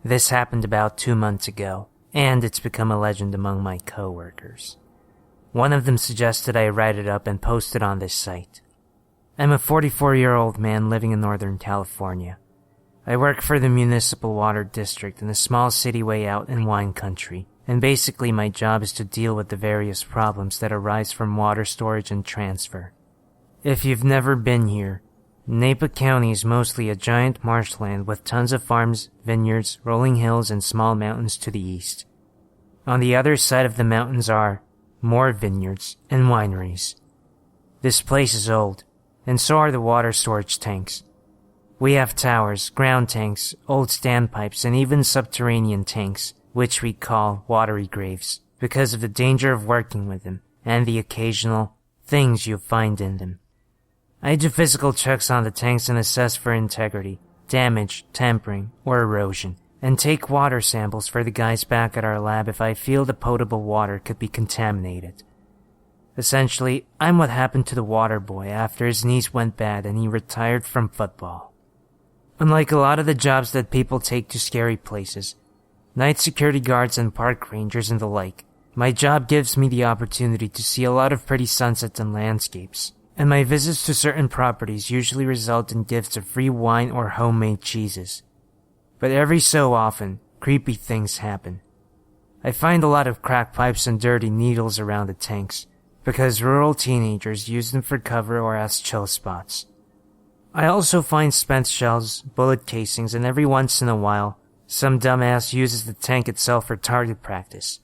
This happened about 2 months ago, and it's become a legend among my coworkers. One of them suggested I write it up and post it on this site. I'm a 44-year-old man living in Northern California. I work for the municipal water district in a small city way out in wine country, and basically my job is to deal with the various problems that arise from water storage and transfer. If you've never been here, Napa County is mostly a giant marshland with tons of farms, vineyards, rolling hills, and small mountains to the east. On the other side of the mountains are more vineyards and wineries. This place is old, and so are the water storage tanks. We have towers, ground tanks, old standpipes, and even subterranean tanks, which we call watery graves, because of the danger of working with them, and the occasional things you find in them. I do physical checks on the tanks and assess for integrity, damage, tampering, or erosion, and take water samples for the guys back at our lab if I feel the potable water could be contaminated. Essentially, I'm what happened to the water boy after his knees went bad and he retired from football. Unlike a lot of the jobs that people take to scary places, night security guards and park rangers and the like, my job gives me the opportunity to see a lot of pretty sunsets and landscapes, and my visits to certain properties usually result in gifts of free wine or homemade cheeses. But every so often, creepy things happen. I find a lot of cracked pipes and dirty needles around the tanks, because rural teenagers use them for cover or as chill spots. I also find spent shells, bullet casings, and every once in a while, some dumbass uses the tank itself for target practice.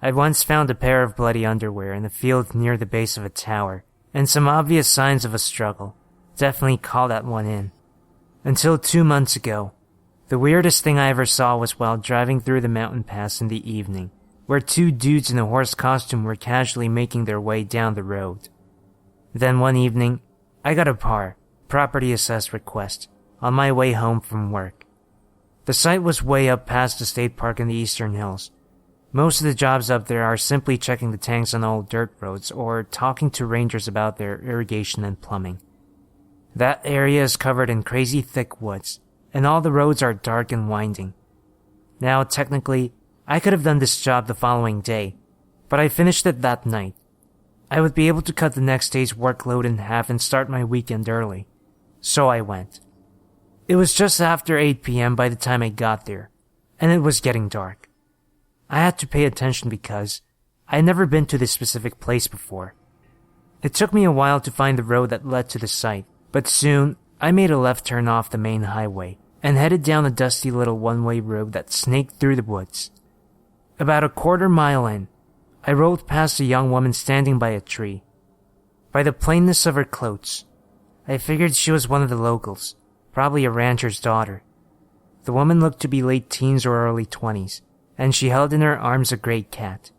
I once found a pair of bloody underwear in a field near the base of a tower, and some obvious signs of a struggle. Definitely call that one in. Until 2 months ago, the weirdest thing I ever saw was while driving through the mountain pass in the evening, where two dudes in a horse costume were casually making their way down the road. Then one evening, I got a property assess request, on my way home from work. The site was way up past the state park in the eastern hills. Most of the jobs up there are simply checking the tanks on old dirt roads or talking to rangers about their irrigation and plumbing. That area is covered in crazy thick woods, and all the roads are dark and winding. Now, technically, I could have done this job the following day, but I finished it that night. I would be able to cut the next day's workload in half and start my weekend early. So I went. It was just after 8 p.m. by the time I got there, and it was getting dark. I had to pay attention because I had never been to this specific place before. It took me a while to find the road that led to the site, but soon I made a left turn off the main highway and headed down a dusty little one-way road that snaked through the woods. About a quarter mile in, I rolled past a young woman standing by a tree. By the plainness of her clothes, I figured she was one of the locals, probably a rancher's daughter. The woman looked to be late teens or early 20s, and she held in her arms a gray cat.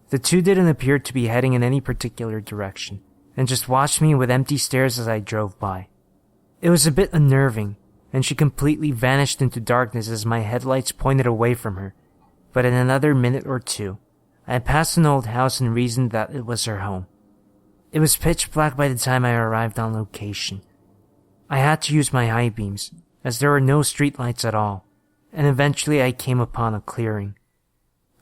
The two didn't appear to be heading in any particular direction, and just watched me with empty stares as I drove by. It was a bit unnerving, and she completely vanished into darkness as my headlights pointed away from her, but in another minute or two, I passed an old house and reasoned that it was her home. It was pitch black by the time I arrived on location. I had to use my high beams, as there were no streetlights at all, and eventually I came upon a clearing.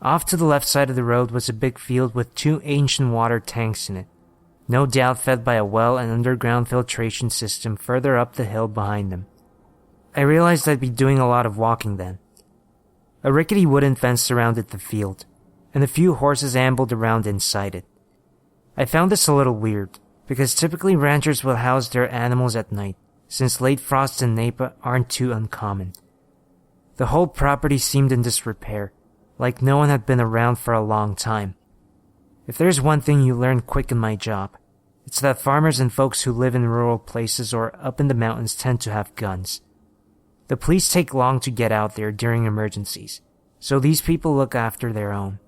Off to the left side of the road was a big field with two ancient water tanks in it, no doubt fed by a well and underground filtration system further up the hill behind them. I realized I'd be doing a lot of walking then. A rickety wooden fence surrounded the field, and a few horses ambled around inside it. I found this a little weird, because typically ranchers will house their animals at night, since late frosts in Napa aren't too uncommon. The whole property seemed in disrepair, like no one had been around for a long time. If there's one thing you learn quick in my job, it's that farmers and folks who live in rural places or up in the mountains tend to have guns. The police take long to get out there during emergencies, so these people look after their own.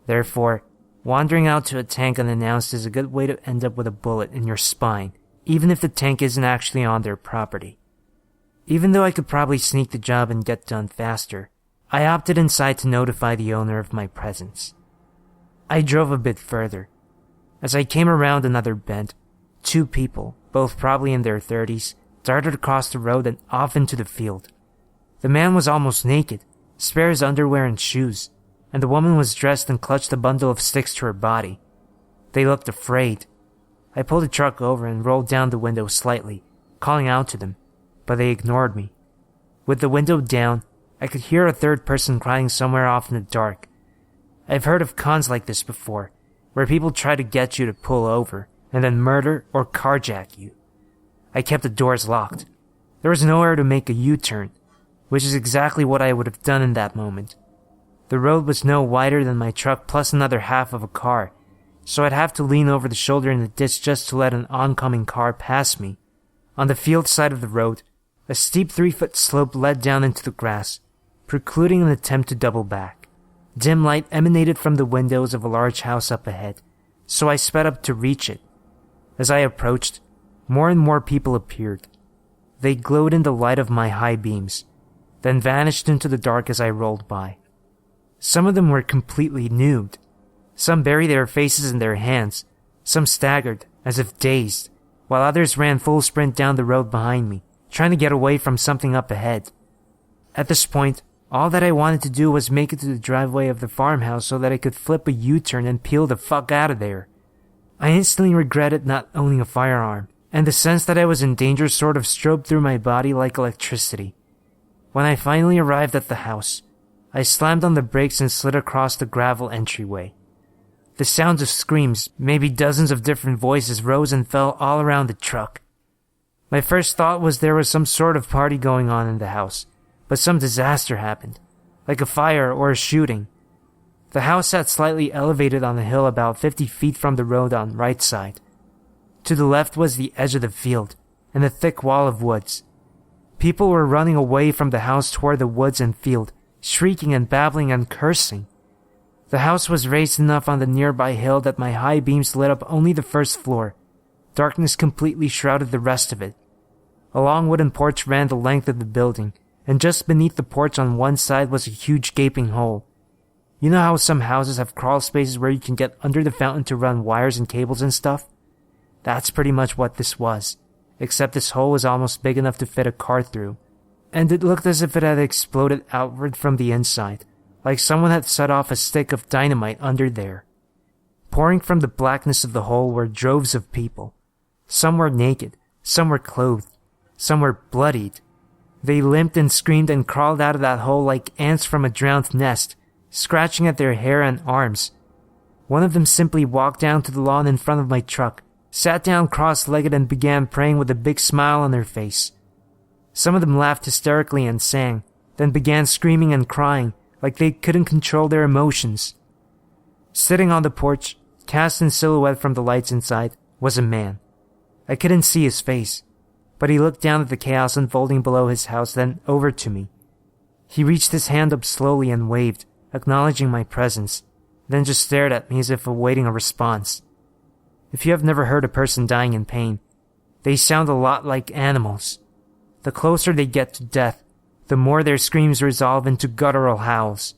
Therefore, wandering out to a tank unannounced is a good way to end up with a bullet in your spine, even if the tank isn't actually on their property. Even though I could probably sneak the job and get done faster, I opted inside to notify the owner of my presence. I drove a bit further. As I came around another bend, two people, both probably in their 30s, darted across the road and off into the field. The man was almost naked, spare his underwear and shoes, and the woman was dressed and clutched a bundle of sticks to her body. They looked afraid. I pulled the truck over and rolled down the window slightly, calling out to them, but they ignored me. With the window down, I could hear a third person crying somewhere off in the dark. I've heard of cons like this before, where people try to get you to pull over and then murder or carjack you. I kept the doors locked. There was nowhere to make a U-turn, which is exactly what I would have done in that moment. The road was no wider than my truck plus another half of a car, so I'd have to lean over the shoulder in the ditch just to let an oncoming car pass me. On the field side of the road, a steep 3-foot slope led down into the grass, precluding an attempt to double back. Dim light emanated from the windows of a large house up ahead, so I sped up to reach it. As I approached, more and more people appeared. They glowed in the light of my high beams, then vanished into the dark as I rolled by. Some of them were completely nude. Some buried their faces in their hands, some staggered, as if dazed, while others ran full sprint down the road behind me, trying to get away from something up ahead. At this point, all that I wanted to do was make it to the driveway of the farmhouse so that I could flip a U-turn and peel the fuck out of there. I instantly regretted not owning a firearm, and the sense that I was in danger sort of strobed through my body like electricity. When I finally arrived at the house, I slammed on the brakes and slid across the gravel entryway. The sounds of screams, maybe dozens of different voices, rose and fell all around the truck. My first thought was there was some sort of party going on in the house, but some disaster happened, like a fire or a shooting. The house sat slightly elevated on a hill about 50 feet from the road on the right side. To the left was the edge of the field, and a thick wall of woods. People were running away from the house toward the woods and field, shrieking and babbling and cursing. The house was raised enough on the nearby hill that my high beams lit up only the first floor. Darkness completely shrouded the rest of it. A long wooden porch ran the length of the building, and just beneath the porch on one side was a huge gaping hole. You know how some houses have crawl spaces where you can get under the fountain to run wires and cables and stuff? That's pretty much what this was, except this hole was almost big enough to fit a car through, and it looked as if it had exploded outward from the inside, like someone had set off a stick of dynamite under there. Pouring from the blackness of the hole were droves of people. Some were naked, some were clothed, some were bloodied. They limped and screamed and crawled out of that hole like ants from a drowned nest, scratching at their hair and arms. One of them simply walked down to the lawn in front of my truck, sat down cross-legged and began praying with a big smile on her face. Some of them laughed hysterically and sang, then began screaming and crying like they couldn't control their emotions. Sitting on the porch, cast in silhouette from the lights inside, was a man. I couldn't see his face, but he looked down at the chaos unfolding below his house, then over to me. He reached his hand up slowly and waved, acknowledging my presence, then just stared at me as if awaiting a response. If you have never heard a person dying in pain, they sound a lot like animals. The closer they get to death, the more their screams resolve into guttural howls.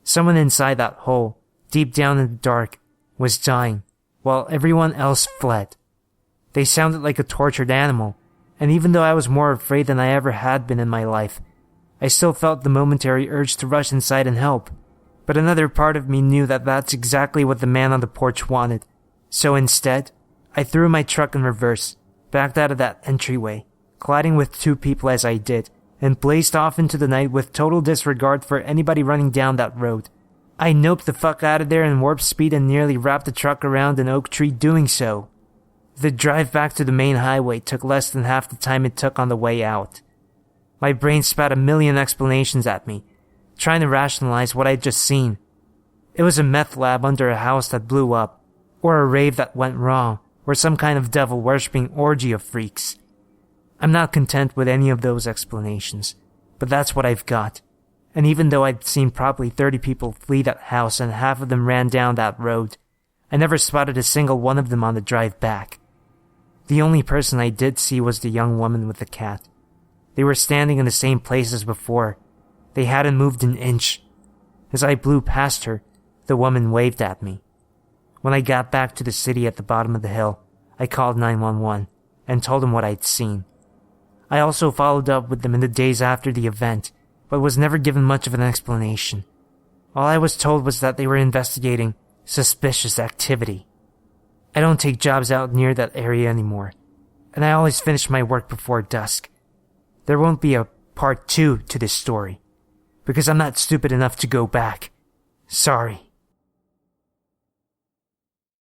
Someone inside that hole, deep down in the dark, was dying, while everyone else fled. They sounded like a tortured animal, and even though I was more afraid than I ever had been in my life, I still felt the momentary urge to rush inside and help. But another part of me knew that that's exactly what the man on the porch wanted. So instead, I threw my truck in reverse, backed out of that entryway, colliding with two people as I did, and blazed off into the night with total disregard for anybody running down that road. I noped the fuck out of there in warp speed and nearly wrapped the truck around an oak tree doing so. The drive back to the main highway took less than half the time it took on the way out. My brain spat a million explanations at me, trying to rationalize what I'd just seen. It was a meth lab under a house that blew up, or a rave that went wrong, or some kind of devil-worshipping orgy of freaks. I'm not content with any of those explanations, but that's what I've got. And even though I'd seen probably 30 people flee that house and half of them ran down that road, I never spotted a single one of them on the drive back. The only person I did see was the young woman with the cat. They were standing in the same place as before. They hadn't moved an inch. As I blew past her, the woman waved at me. When I got back to the city at the bottom of the hill, I called 911 and told them what I'd seen. I also followed up with them in the days after the event, but was never given much of an explanation. All I was told was that they were investigating suspicious activity. I don't take jobs out near that area anymore, and I always finish my work before dusk. There won't be a part 2 to this story, because I'm not stupid enough to go back. Sorry.